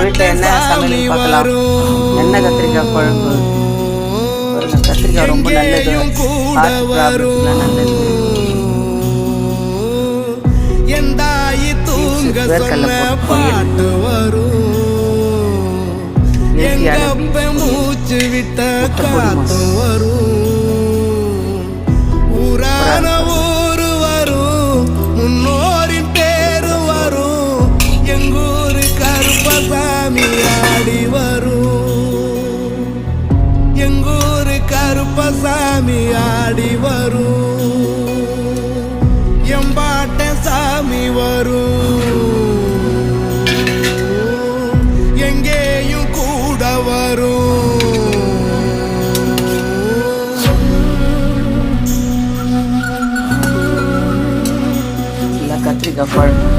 வீட்டில் என்ன சமையல் பார்க்கலாம். எண்ணெய் கத்திரிக்காய் குழம்பு. கத்திரிக்காய் ரொம்ப நல்லது, ஹார்ட் ப்ராப்ளத்துக்குலாம் நல்லது. வேர்க்கடலை போட்டு பொரியல், மூச்சு விட்ட காத்து வரும், ஊரான ஊரு வரும், முன்னோரின் பேரு வரும், எங்கூரு கருப்பசாமி ஆடி வரும், எங்கூரு கருப்பசாமி ஆடி வரும், எம்பாட்ட சாமி வரும், எங்கேயும் கூட வரும். கத்திரிக்காய் குழம்பு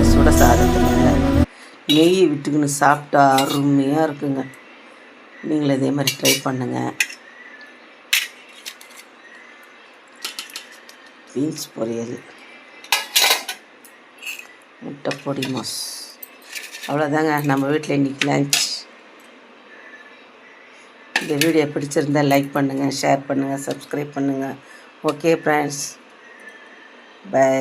சுட சாதத்தில் நெய் விட்டுக்குன்னு சாப்பிட்டா அருமையாக இருக்குங்க. நீங்களும் இதே மாதிரி ட்ரை பண்ணுங்கள். பீன்ஸ் பொரியல், முட்டை பொடி மாஸ், அவ்வளோதாங்க நம்ம வீட்டில் இன்றைக்கி லன்ச். இந்த வீடியோ பிடிச்சிருந்தால் லைக் பண்ணுங்கள், ஷேர் பண்ணுங்கள், சப்ஸ்கிரைப் பண்ணுங்கள். Okay friends, by.